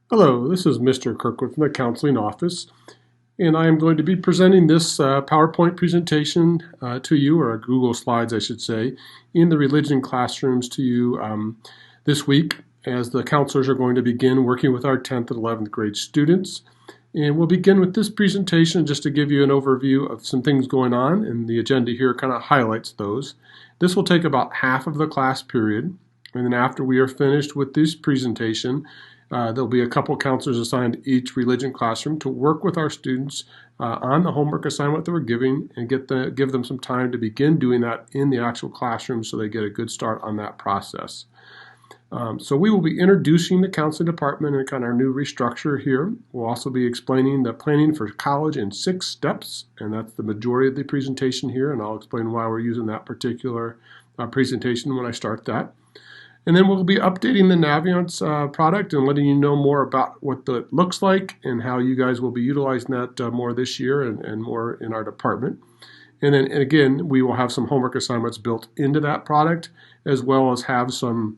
Hello, this is Mr. Kirkwood from the Counseling Office, and I am going to be presenting this PowerPoint presentation to you, or Google Slides, I should say, in the religion classrooms to you this week, as the counselors are going to begin working with our 10th and 11th grade students. And we'll begin with this presentation just to give you an overview of some things going on, and the agenda here kind of highlights those. This will take about half of the class period, and then after we are finished with this presentation, there'll be a couple counselors assigned to each religion classroom to work with our students on the homework assignment that we're giving and give them some time to begin doing that in the actual classroom so they get a good start on that process. So we will be introducing the counseling department and kind of our new restructure here. We'll also be explaining the planning for college in 6 steps, and that's the majority of the presentation here, and I'll explain why we're using that particular presentation when I start that. And then we'll be updating the Naviance product and letting you know more about what that looks like and how you guys will be utilizing that more this year and more in our department. And then again, we will have some homework assignments built into that product, as well as have some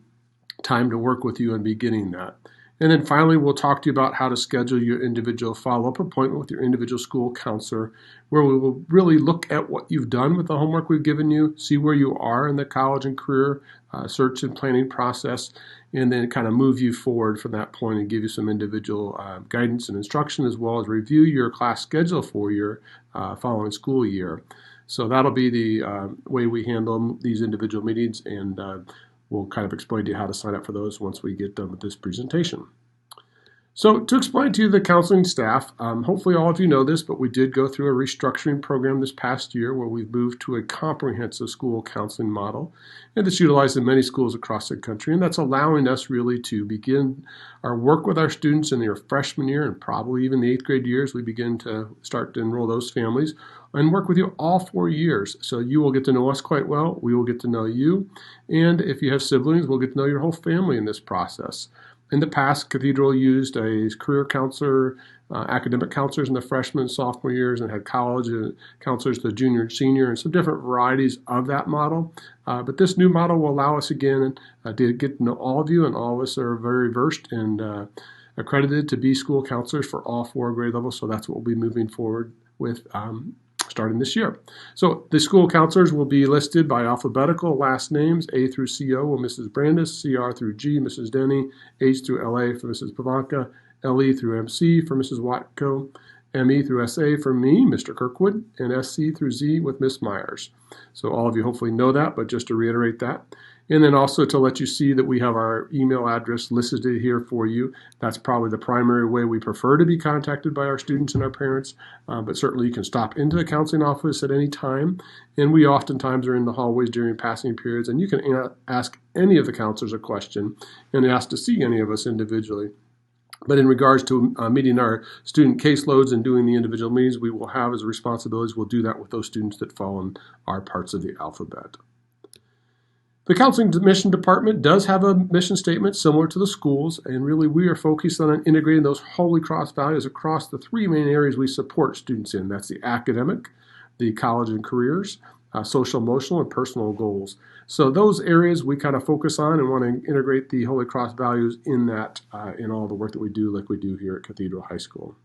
time to work with you in beginning that. And then finally, we'll talk to you about how to schedule your individual follow-up appointment with your individual school counselor, where we will really look at what you've done with the homework we've given you, see where you are in the college and career search and planning process, and then kind of move you forward from that point and give you some individual guidance and instruction, as well as review your class schedule for your following school year. So that'll be the way we handle these individual meetings, and we'll kind of explain to you how to sign up for those once we get done with this presentation. So to explain to you the counseling staff, hopefully all of you know this, but we did go through a restructuring program this past year where we've moved to a comprehensive school counseling model, and it's utilized in many schools across the country, and that's allowing us really to begin our work with our students in their freshman year and probably even the 8th grade years. We begin to start to enroll those families and work with you all 4 years. So you will get to know us quite well, we will get to know you, and if you have siblings, we'll get to know your whole family in this process. In the past, Cathedral used a career counselor, academic counselors in the freshman and sophomore years, and had college counselors the junior and senior, and some different varieties of that model. But this new model will allow us again to get to know all of you, and all of us are very versed and accredited to be school counselors for all 4 grade levels. So that's what we'll be moving forward with starting this year. So the school counselors will be listed by alphabetical last names, A through CO will Mrs. Brandis, CR through G, Mrs. Denny, H through LA for Mrs. Pavanka, LE through MC for Mrs. Watko, ME through SA for me, Mr. Kirkwood, and SC through Z with Miss Myers. So all of you hopefully know that, but just to reiterate that. And then also to let you see that we have our email address listed here for you. That's probably the primary way we prefer to be contacted by our students and our parents, but certainly you can stop into the counseling office at any time. And we oftentimes are in the hallways during passing periods, and you can ask any of the counselors a question and ask to see any of us individually. But in regards to meeting our student caseloads and doing the individual meetings we will have as responsibilities, we'll do that with those students that fall in our parts of the alphabet. The Counseling Mission Department does have a mission statement similar to the schools, and really we are focused on integrating those Holy Cross values across the 3 main areas we support students in. That's the academic, the college and careers, social, emotional, and personal goals. So those areas we kind of focus on and want to integrate the Holy Cross values in that, in all the work that we do like we do here at Cathedral High School.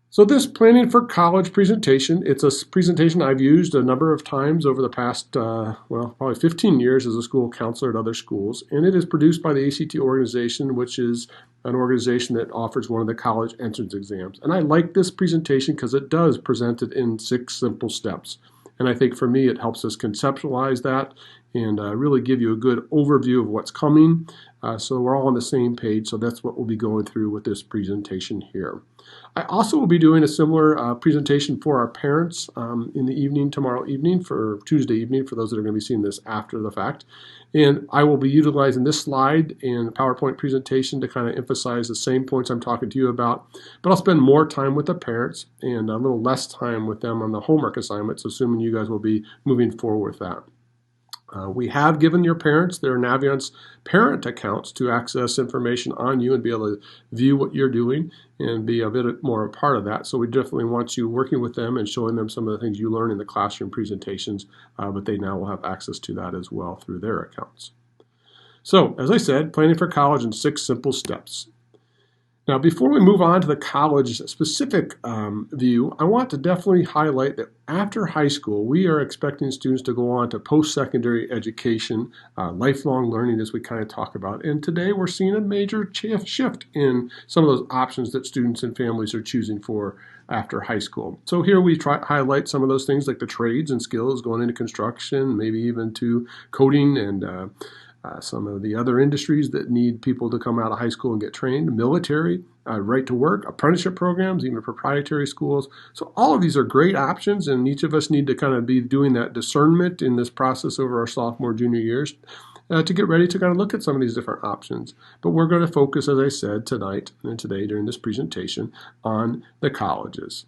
So this planning for college presentation, it's a presentation I've used a number of times over the past, probably 15 years as a school counselor at other schools. And it is produced by the ACT organization, which is an organization that offers one of the college entrance exams. And I like this presentation because it does present it in 6 simple steps. And I think for me, it helps us conceptualize that and really give you a good overview of what's coming. So we're all on the same page. So that's what we'll be going through with this presentation here. I also will be doing a similar presentation for our parents in the evening, tomorrow evening, for Tuesday evening, for those that are going to be seeing this after the fact. And I will be utilizing this slide and PowerPoint presentation to kind of emphasize the same points I'm talking to you about, but I'll spend more time with the parents and a little less time with them on the homework assignments, assuming you guys will be moving forward with that. We have given your parents their Naviance parent accounts to access information on you and be able to view what you're doing and be a bit more a part of that. So we definitely want you working with them and showing them some of the things you learn in the classroom presentations, but they now will have access to that as well through their accounts. So, as I said, planning for college in 6 simple steps. Now, before we move on to the college specific view, I want to definitely highlight that after high school, we are expecting students to go on to post-secondary education, lifelong learning as we kind of talk about. And today we're seeing a major shift in some of those options that students and families are choosing for after high school. So here we try to highlight some of those things like the trades and skills going into construction, maybe even to coding and some of the other industries that need people to come out of high school and get trained, military, right to work, apprenticeship programs, even proprietary schools. So all of these are great options, and each of us need to kind of be doing that discernment in this process over our sophomore, junior years to get ready to kind of look at some of these different options. But we're going to focus, as I said, tonight and today during this presentation on the colleges.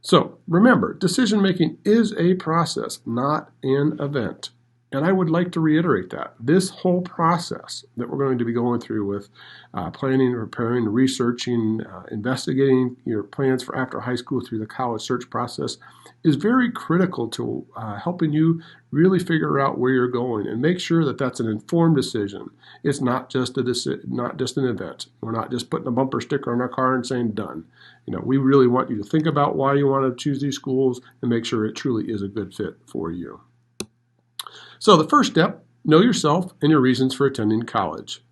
So remember, decision making is a process, not an event. And I would like to reiterate that. This whole process that we're going to be going through with planning, preparing, researching, investigating your plans for after high school through the college search process is very critical to helping you really figure out where you're going and make sure that that's an informed decision. It's not just an event. We're not just putting a bumper sticker on our car and saying done. We really want you to think about why you want to choose these schools and make sure it truly is a good fit for you. So the first step, know yourself and your reasons for attending college.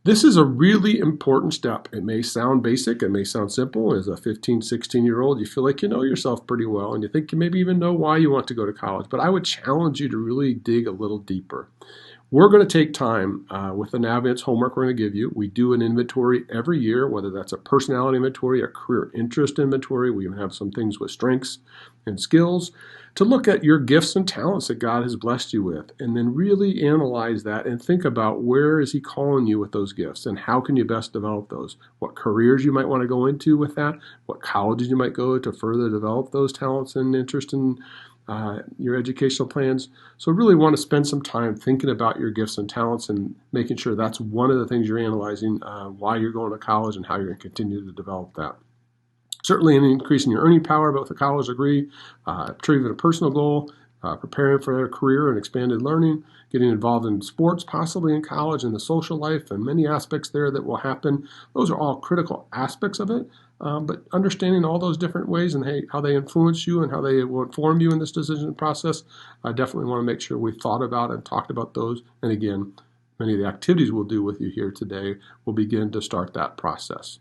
This is a really important step. It may sound basic, it may sound simple. As a 15, 16-year-old, you feel like you know yourself pretty well and you think you maybe even know why you want to go to college. But I would challenge you to really dig a little deeper. We're going to take time with the Navigant's homework we're going to give you. We do an inventory every year, whether that's a personality inventory, a career interest inventory. We even have some things with strengths and skills to look at your gifts and talents that God has blessed you with, and then really analyze that and think about where is He calling you with those gifts and how can you best develop those, what careers you might want to go into with that, what colleges you might go to further develop those talents and interest in your educational plans. So really want to spend some time thinking about your gifts and talents and making sure that's one of the things you're analyzing, why you're going to college and how you're going to continue to develop that. Certainly in increasing your earning power, both a college degree, achieving a personal goal, preparing for a career and expanded learning, getting involved in sports, possibly in college, and the social life, and many aspects there that will happen. Those are all critical aspects of it. But understanding all those different ways and how they influence you and how they will inform you in this decision process, I definitely want to make sure we've thought about and talked about those. And again, many of the activities we'll do with you here today will begin to start that process.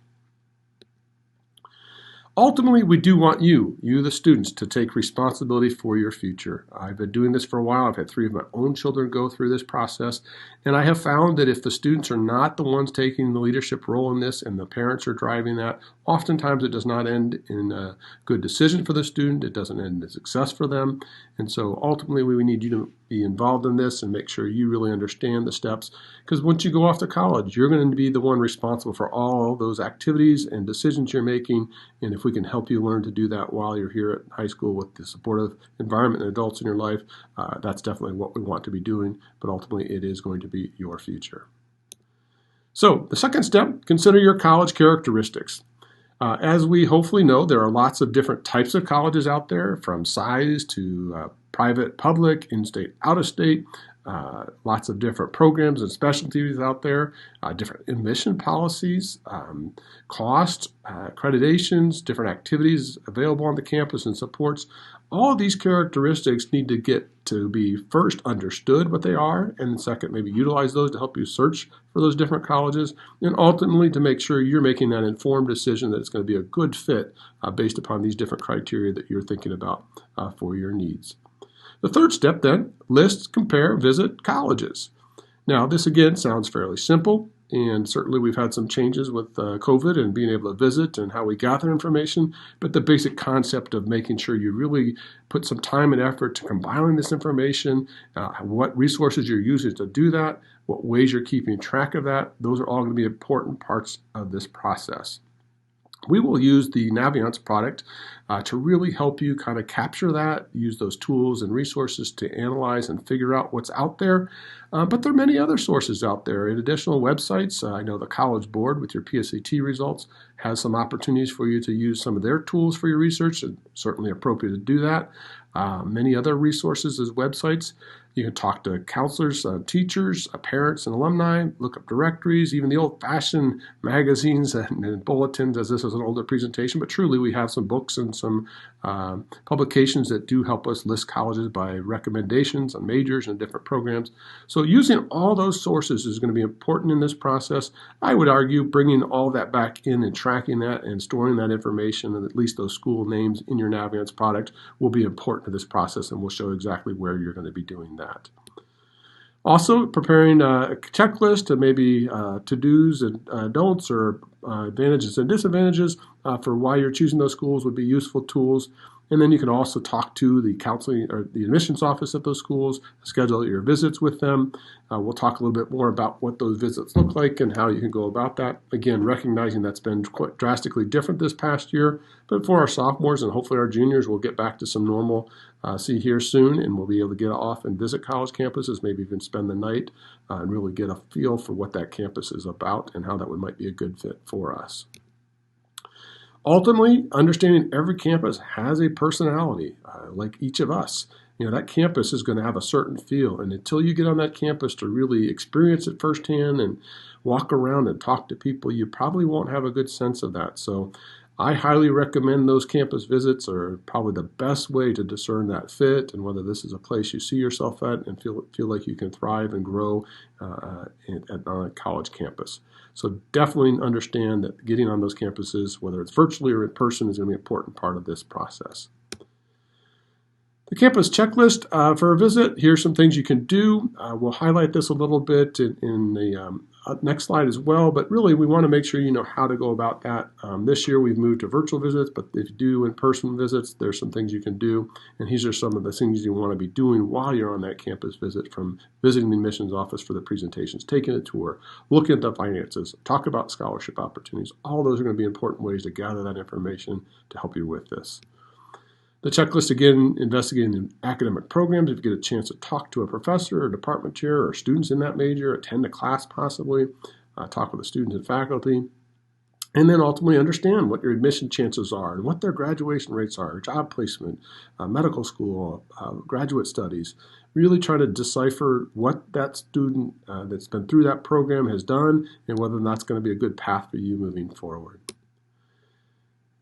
Ultimately, we do want you, the students, to take responsibility for your future. I've been doing this for a while. I've had 3 of my own children go through this process, and I have found that if the students are not the ones taking the leadership role in this and the parents are driving that, oftentimes it does not end in a good decision for the student. It doesn't end in success for them. And so ultimately, we need you to be involved in this and make sure you really understand the steps, because once you go off to college, you're going to be the one responsible for all those activities and decisions you're making. And if we can help you learn to do that while you're here at high school with the supportive environment and adults in your life, that's definitely what we want to be doing. But ultimately, it is going to be your future. So the second step, consider your college characteristics. As we hopefully know, there are lots of different types of colleges out there, from size to private, public, in-state, out-of-state, lots of different programs and specialties out there, different admission policies, cost, accreditations, different activities available on the campus and supports. All of these characteristics need to get to be first understood what they are, and then second, maybe utilize those to help you search for those different colleges, and ultimately to make sure you're making that informed decision that it's going to be a good fit based upon these different criteria that you're thinking about for your needs. The third step then, list, compare, visit colleges. Now this again sounds fairly simple, and certainly we've had some changes with COVID and being able to visit and how we gather information, but the basic concept of making sure you really put some time and effort to compiling this information, what resources you're using to do that, what ways you're keeping track of that, those are all going to be important parts of this process. We will use the Navigant's product to really help you kind of capture that, use those tools and resources to analyze and figure out what's out there. But there are many other sources out there and additional websites. I know the College Board with your PSAT results has some opportunities for you to use some of their tools for your research, and certainly appropriate to do that. Many other resources as websites. You can talk to counselors, teachers, parents, and alumni, look up directories, even the old-fashioned magazines and bulletins, as this is an older presentation, but truly we have some books and some publications that do help us list colleges by recommendations on majors and different programs. So using all those sources is going to be important in this process. I would argue bringing all that back in and tracking that and storing that information and at least those school names in your Navigance product will be important to this process, and we'll show exactly where you're going to be doing that. Also, preparing a checklist of maybe to-dos and don'ts or advantages and disadvantages for why you're choosing those schools would be useful tools. And then you can also talk to the counseling or the admissions office at those schools, schedule your visits with them. We'll talk a little bit more about what those visits look like and how you can go about that. Again, recognizing that's been quite drastically different this past year, but for our sophomores and hopefully our juniors, we'll get back to some normal here soon, and we'll be able to get off and visit college campuses, maybe even spend the night and really get a feel for what that campus is about and how that might be a good fit for us. Ultimately, understanding every campus has a personality, like each of us. That campus is going to have a certain feel, and until you get on that campus to really experience it firsthand and walk around and talk to people, you probably won't have a good sense of that. So I highly recommend those campus visits are probably the best way to discern that fit and whether this is a place you see yourself at and feel like you can thrive and grow on a college campus. So definitely understand that getting on those campuses, whether it's virtually or in person, is going to be an important part of this process. The campus checklist for a visit, here's some things you can do. We'll highlight this a little bit in the next slide as well, but really we want to make sure you know how to go about that. This year we've moved to virtual visits, but if you do in-person visits, there's some things you can do, and these are some of the things you want to be doing while you're on that campus visit, from visiting the admissions office for the presentations, taking a tour, looking at the finances, talk about scholarship opportunities. All those are going to be important ways to gather that information to help you with this. The checklist, again, investigating academic programs. If you get a chance to talk to a professor or department chair or students in that major, attend a class possibly, talk with the students and faculty, and then ultimately understand what your admission chances are and what their graduation rates are, job placement, medical school, graduate studies. Really try to decipher what that student that's been through that program has done and whether that's going to be a good path for you moving forward.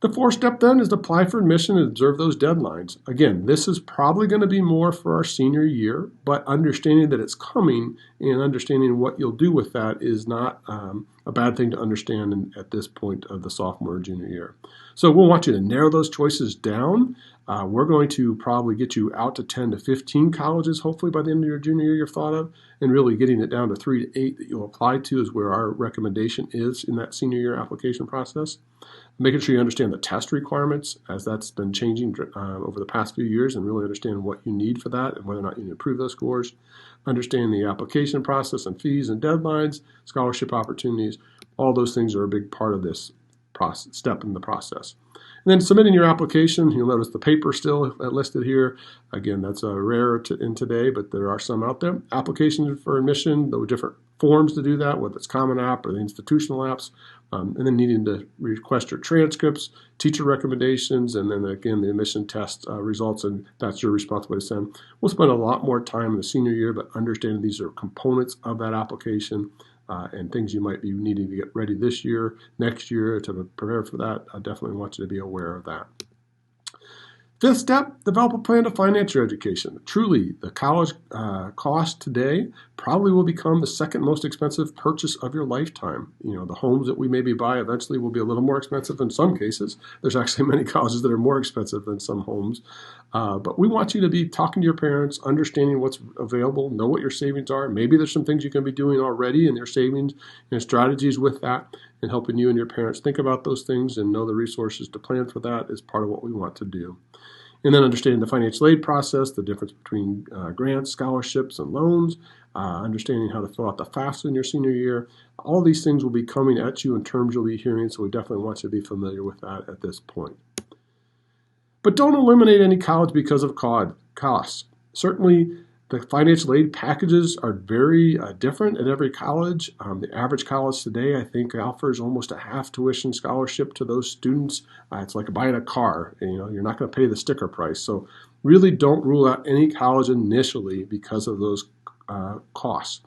The fourth step then is to apply for admission and observe those deadlines. Again, this is probably going to be more for our senior year, but understanding that it's coming and understanding what you'll do with that is not a bad thing to understand at this point of the sophomore or junior year. So we'll want you to narrow those choices down. We're going to probably get you out to 10 to 15 colleges, hopefully by the end of your junior year you've thought of, and really getting it down to 3 to 8 that you'll apply to is where our recommendation is in that senior year application process. Making sure you understand the test requirements as that's been changing over the past few years and really understand what you need for that and whether or not you can improve those scores. Understand the application process and fees and deadlines, scholarship opportunities. All those things are a big part of this step in the process. And then submitting your application, you'll notice the paper still listed here. Again, that's rare in today, but there are some out there. Applications for admission, there were different forms to do that, whether it's Common App or the institutional apps, and then needing to request your transcripts, teacher recommendations, and then again the admission test results, and that's your responsibility to send. We'll spend a lot more time in the senior year, but understanding these are components of that application and things you might be needing to get ready this year, next year to prepare for that. I definitely want you to be aware of that. Fifth step, develop a plan to finance your education. Truly, the college cost today probably will become the second most expensive purchase of your lifetime. The homes that we maybe buy eventually will be a little more expensive in some cases. There's actually many colleges that are more expensive than some homes. But we want you to be talking to your parents, understanding what's available, know what your savings are. Maybe there's some things you can be doing already in your savings and strategies with that, and helping you and your parents think about those things and know the resources to plan for that is part of what we want to do. And then understanding the financial aid process, the difference between grants, scholarships, and loans, understanding how to fill out the FAFSA in your senior year. All these things will be coming at you in terms you'll be hearing, so we definitely want you to be familiar with that at this point. But don't eliminate any college because of costs. Certainly, The financial aid packages are very different at every college. The average college today, I think, offers almost a half tuition scholarship to those students. It's like buying a car. You're not going to pay the sticker price. So really don't rule out any college initially because of those costs.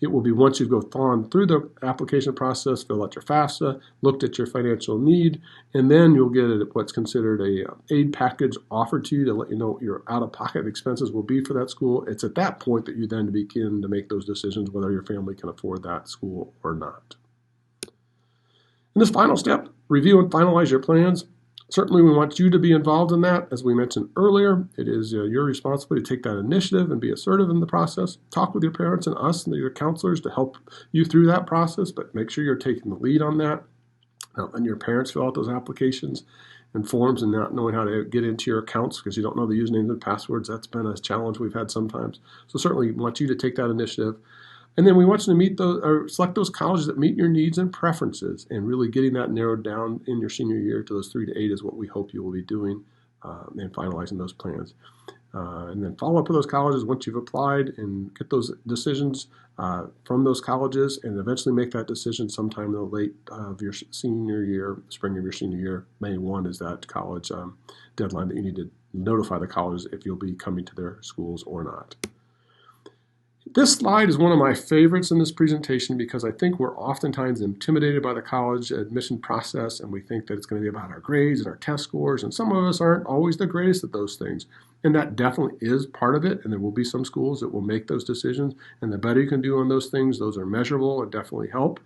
It will be once you've gone through the application process, filled out your FAFSA, looked at your financial need, and then you'll get what's considered a aid package offered to you to let you know what your out-of-pocket expenses will be for that school. It's at that point that you then begin to make those decisions whether your family can afford that school or not. In this final step, review and finalize your plans. Certainly, we want you to be involved in that. As we mentioned earlier, it is your responsibility to take that initiative and be assertive in the process. Talk with your parents and us and your counselors to help you through that process, but make sure you're taking the lead on that. Not letting your parents fill out those applications and forms and not knowing how to get into your accounts because you don't know the usernames and passwords. That's been a challenge we've had sometimes. So certainly, we want you to take that initiative. And then we want you to meet those, or select those colleges that meet your needs and preferences, and really getting that narrowed down in your senior year to those 3 to 8 is what we hope you will be doing and finalizing those plans. And then follow up with those colleges once you've applied and get those decisions from those colleges, and eventually make that decision sometime in the late of your senior year, spring of your senior year. May 1 is that college deadline that you need to notify the colleges if you'll be coming to their schools or not. This slide is one of my favorites in this presentation because I think we're oftentimes intimidated by the college admission process, and we think that it's going to be about our grades and our test scores, and some of us aren't always the greatest at those things. And that definitely is part of it, and there will be some schools that will make those decisions, and the better you can do on those things, those are measurable and definitely help.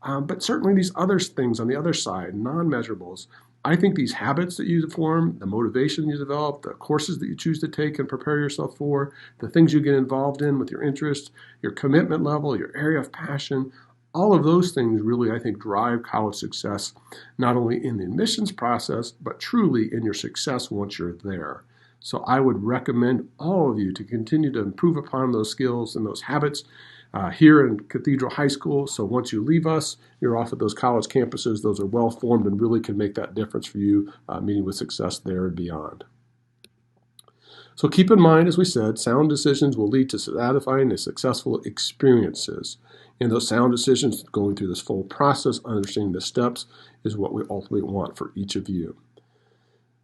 But certainly these other things on the other side, non-measurables, I think these habits that you form, the motivation you develop, the courses that you choose to take and prepare yourself for, the things you get involved in with your interests, your commitment level, your area of passion, all of those things really, I think, drive college success, not only in the admissions process, but truly in your success once you're there. So I would recommend all of you to continue to improve upon those skills and those habits here in Cathedral High School. So once you leave us, you're off at those college campuses. Those are well formed and really can make that difference for you, meeting with success there and beyond. So keep in mind, as we said, sound decisions will lead to satisfying and successful experiences. And those sound decisions, going through this full process, understanding the steps, is what we ultimately want for each of you.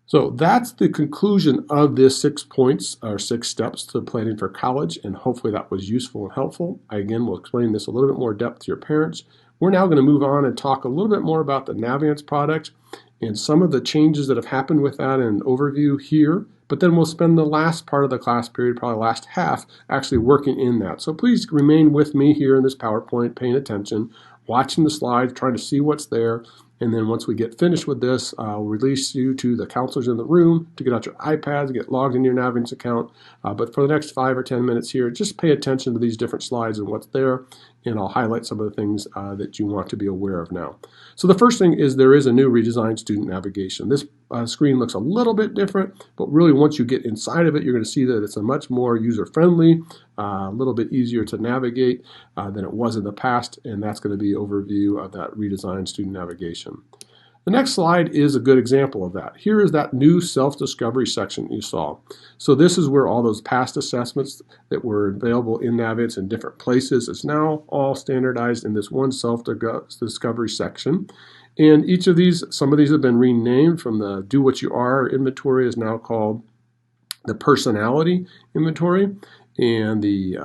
So that's the conclusion of this 6 points or 6 steps to planning for college, and hopefully that was useful and helpful. I again will explain this a little bit more depth to your parents. We're now going to move on and talk a little bit more about the Navient product and some of the changes that have happened with that in an overview here, but then we'll spend the last part of the class period, probably last half, actually working in that. So please remain with me here in this PowerPoint, paying attention, watching the slides, trying to see what's there. And then once we get finished with this, I'll release you to the counselors in the room to get out your iPads, get logged into your Navient account. But for the next 5 or 10 minutes here, just pay attention to these different slides and what's there, and I'll highlight some of the things that you want to be aware of now. So the first thing is there is a new redesigned student navigation. This screen looks a little bit different, but really once you get inside of it, you're going to see that it's a much more user-friendly, a little bit easier to navigate than it was in the past, and that's going to be an overview of that redesigned student navigation. The next slide is a good example of that. Here is that new self-discovery section you saw. So this is where all those past assessments that were available in Navient in different places is now all standardized in this one self-discovery section. And each of these, some of these have been renamed from the Do What You Are inventory is now called the personality inventory. And the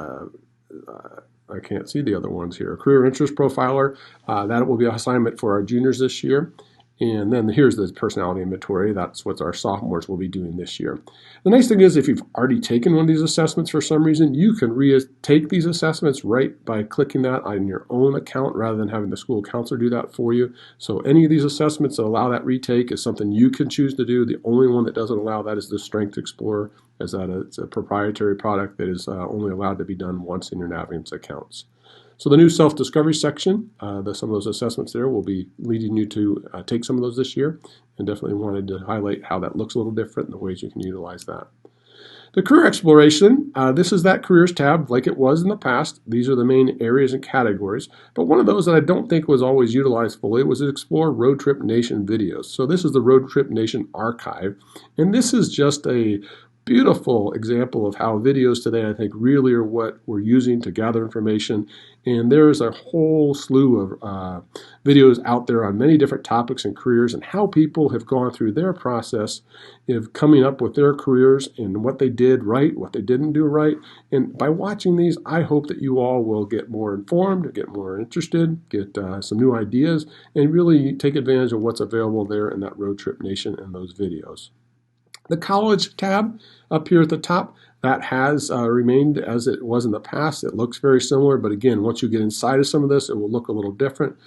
I can't see the other ones here. Career interest profiler, that will be an assignment for our juniors this year. And then here's the personality inventory. That's what our sophomores will be doing this year. The nice thing is if you've already taken one of these assessments for some reason, you can retake these assessments right by clicking that on your own account rather than having the school counselor do that for you. So any of these assessments that allow that retake is something you can choose to do. The only one that doesn't allow that is the Strength Explorer, as that it's a proprietary product that is only allowed to be done once in your Navient accounts. So the new self-discovery section, some of those assessments there will be leading you to take some of those this year, and definitely wanted to highlight how that looks a little different and the ways you can utilize that. The career exploration, this is that careers tab like it was in the past. These are the main areas and categories, but one of those that I don't think was always utilized fully was to explore Road Trip Nation videos. So this is the Road Trip Nation archive, and this is just a beautiful example of how videos today, I think, really are what we're using to gather information. And there's a whole slew of videos out there on many different topics and careers and how people have gone through their process of coming up with their careers and what they did right, what they didn't do right. And by watching these, I hope that you all will get more informed, get more interested, get some new ideas, and really take advantage of what's available there in that Road Trip Nation and those videos. The college tab up here at the top, that has remained as it was in the past. It looks very similar, but again, once you get inside of some of this, it will look a little different.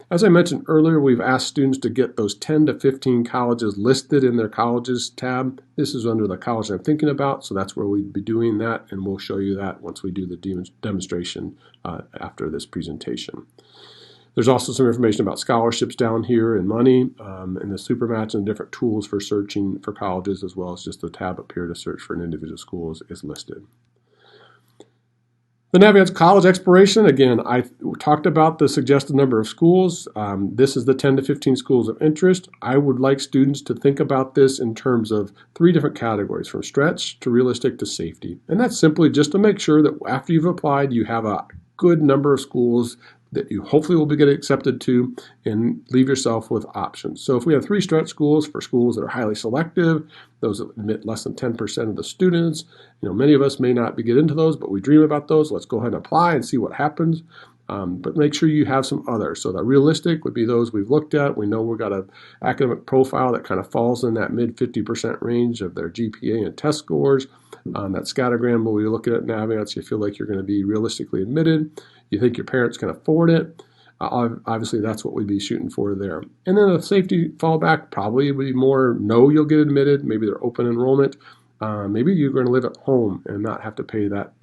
As I mentioned earlier, we've asked students to get those 10 to 15 colleges listed in their colleges tab. This is under the college I'm thinking about, so that's where we'd be doing that, and we'll show you that once we do the demonstration after this presentation. There's also some information about scholarships down here and money and the Supermatch and different tools for searching for colleges, as well as just the tab up here to search for an individual school is listed. The Navigance College Exploration, again, I talked about the suggested number of schools. This is the 10 to 15 schools of interest. I would like students to think about this in terms of 3 different categories, from stretch to realistic to safety. And that's simply just to make sure that after you've applied, you have a good number of schools that you hopefully will be getting accepted to, and leave yourself with options. So if we have 3 stretch schools for schools that are highly selective, those that admit less than 10% of the students, many of us may not get into those, but we dream about those. Let's go ahead and apply and see what happens. But make sure you have some others. So the realistic would be those we've looked at. We know we've got an academic profile that kind of falls in that mid 50% range of their GPA and test scores. That scattergram, when we look at Navigance, you feel like you're going to be realistically admitted. You think your parents can afford it. Obviously, that's what we'd be shooting for there. And then a safety fallback probably would be more no, you'll get admitted. Maybe they're open enrollment. Maybe you're going to live at home and not have to pay that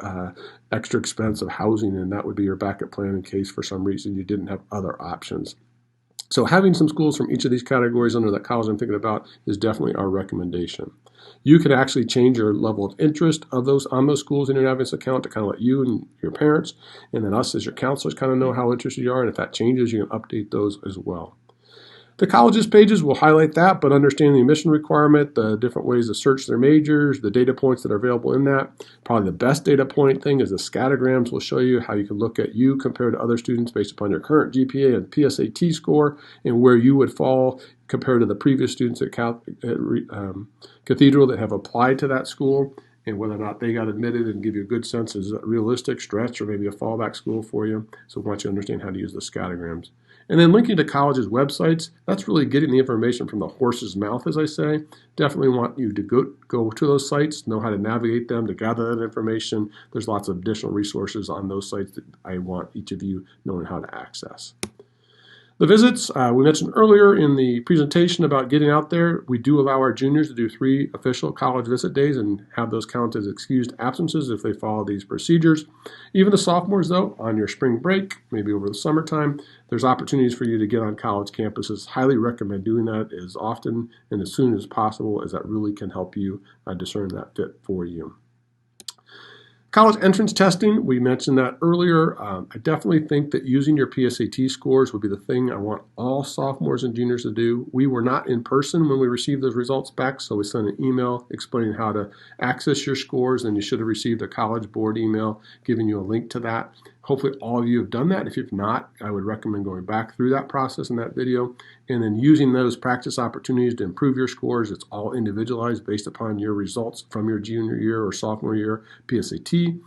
extra expense of housing, and that would be your backup plan in case for some reason you didn't have other options. So having some schools from each of these categories under that college I'm thinking about is definitely our recommendation. You can actually change your level of interest of those schools in your Navigance account to kind of let you and your parents and then us as your counselors kind of know how interested you are, and if that changes, you can update those as well. The colleges pages will highlight that, but understanding the admission requirement, the different ways to search their majors, the data points that are available in that. Probably the best data point thing is the scattergrams will show you how you can look at you compared to other students based upon your current GPA and PSAT score and where you would fall compared to the previous students at Cathedral that have applied to that school, and whether or not they got admitted, and give you a good sense, is it a realistic stretch or maybe a fallback school for you. So we want you to understand how to use the scattergrams. And then linking to colleges' websites, that's really getting the information from the horse's mouth, as I say. Definitely want you to go to those sites, know how to navigate them, to gather that information. There's lots of additional resources on those sites that I want each of you knowing how to access. The visits, we mentioned earlier in the presentation about getting out there. We do allow our juniors to do 3 official college visit days and have those count as excused absences if they follow these procedures. Even the sophomores, though, on your spring break, maybe over the summertime, there's opportunities for you to get on college campuses. Highly recommend doing that as often and as soon as possible, as that really can help you discern that fit for you. College entrance testing, we mentioned that earlier. I definitely think that using your PSAT scores would be the thing I want all sophomores and juniors to do. We were not in person when we received those results back, so we sent an email explaining how to access your scores, and you should have received a College Board email giving you a link to that. Hopefully all of you have done that. If you've not, I would recommend going back through that process in that video and then using those practice opportunities to improve your scores. It's all individualized based upon your results from your junior year or sophomore year PSAT.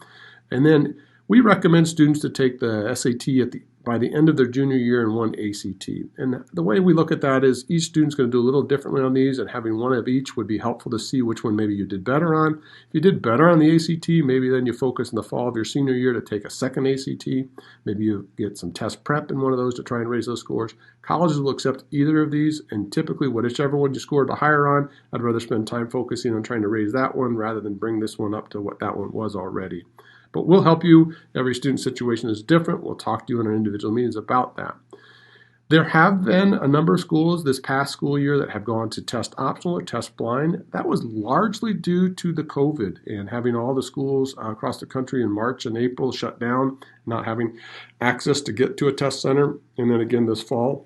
And then we recommend students to take the SAT by the end of their junior year and 1 ACT. And the way we look at that is each student's going to do a little differently on these, and having one of each would be helpful to see which one maybe you did better on. If you did better on the ACT, maybe then you focus in the fall of your senior year to take a second ACT. Maybe you get some test prep in one of those to try and raise those scores. Colleges will accept either of these, and typically whichever one you scored the higher on, I'd rather spend time focusing on trying to raise that one rather than bring this one up to what that one was already. But we'll help you. Every student situation is different. We'll talk to you in our individual meetings about that. There have been a number of schools this past school year that have gone to test optional or test blind. That was largely due to the COVID and having all the schools across the country in March and April shut down, not having access to get to a test center, and then again this fall.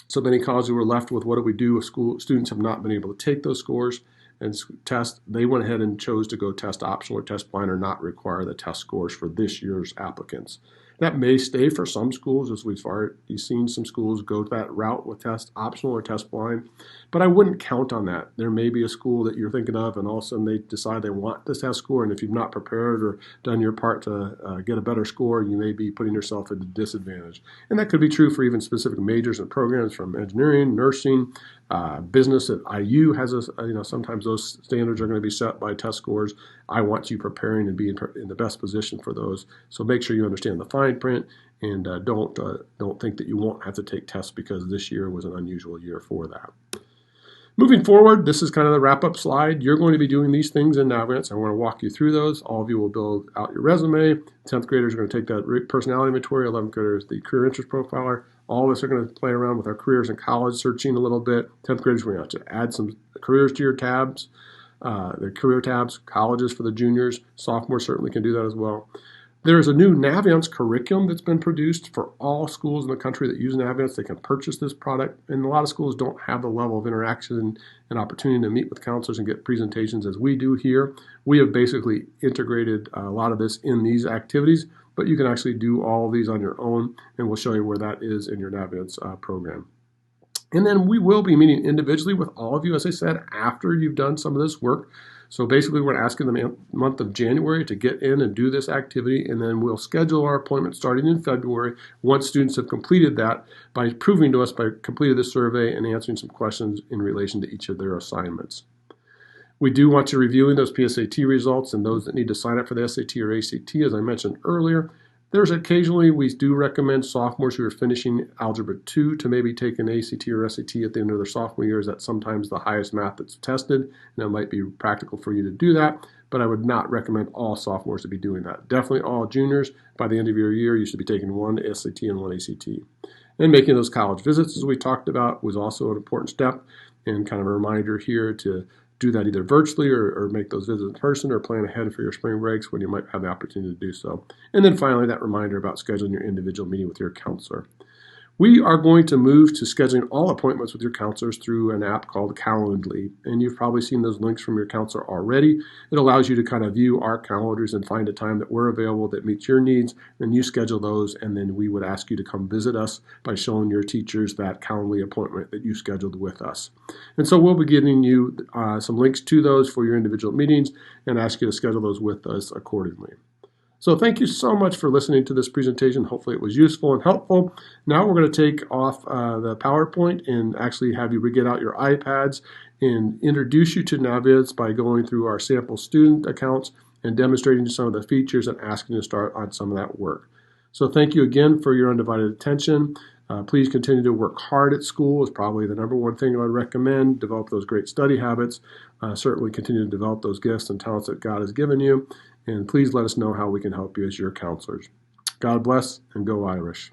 So many colleges were left with what do we do if students have not been able to take those scores. and test, they went ahead and chose to go test optional or test blind or not require the test scores for this year's applicants. That may stay for some schools, as we've already seen some schools go that route with test optional or test blind, but I wouldn't count on that. There may be a school that you're thinking of and all of a sudden they decide they want this test score, and if you've not prepared or done your part to get a better score, you may be putting yourself at a disadvantage. And that could be true for even specific majors and programs from engineering, nursing, business at IU has sometimes those standards are going to be set by test scores. I want you preparing and being in the best position for those. So make sure you understand the fine print and don't think that you won't have to take tests because this year was an unusual year for that. Moving forward, this is kind of the wrap-up slide. You're going to be doing these things in Navigance. I want to walk you through those. All of you will build out your resume. 10th graders are going to take that personality inventory. 11th graders, the career interest profiler. All of us are going to play around with our careers in college, searching a little bit. 10th graders, we're going to have to add some careers to your tabs, the career tabs, colleges for the juniors. Sophomores certainly can do that as well. There is a new Navigance curriculum that's been produced for all schools in the country that use Navigance. They can purchase this product, and a lot of schools don't have the level of interaction and opportunity to meet with counselors and get presentations as we do here. We have basically integrated a lot of this in these activities, but you can actually do all of these on your own, and we'll show you where that is in your Navigance program. And then we will be meeting individually with all of you, as I said, after you've done some of this work. So basically, we're asking the month of January to get in and do this activity, and then we'll schedule our appointment starting in February once students have completed that by proving to us by completing the survey and answering some questions in relation to each of their assignments. We do want you reviewing those PSAT results and those that need to sign up for the SAT or ACT, as I mentioned earlier. There's occasionally, we do recommend sophomores who are finishing Algebra 2 to maybe take an ACT or SAT at the end of their sophomore year, as that's sometimes the highest math that's tested, and it might be practical for you to do that, but I would not recommend all sophomores to be doing that. Definitely all juniors, by the end of your year, you should be taking one SAT and one ACT. And making those college visits, as we talked about, was also an important step, and kind of a reminder here to do that either virtually or make those visits in person or plan ahead for your spring breaks when you might have the opportunity to do so. And then finally, that reminder about scheduling your individual meeting with your counselor. We are going to move to scheduling all appointments with your counselors through an app called Calendly, and you've probably seen those links from your counselor already. It allows you to kind of view our calendars and find a time that we're available that meets your needs, and you schedule those, and then we would ask you to come visit us by showing your teachers that Calendly appointment that you scheduled with us. And so we'll be giving you some links to those for your individual meetings and ask you to schedule those with us accordingly. So thank you so much for listening to this presentation. Hopefully it was useful and helpful. Now we're going to take off the PowerPoint and actually have you get out your iPads and introduce you to Navigance by going through our sample student accounts and demonstrating some of the features and asking you to start on some of that work. So thank you again for your undivided attention. Please continue to work hard at school is probably the number one thing I would recommend. Develop those great study habits. Certainly continue to develop those gifts and talents that God has given you. And please let us know how we can help you as your counselors. God bless and go Irish.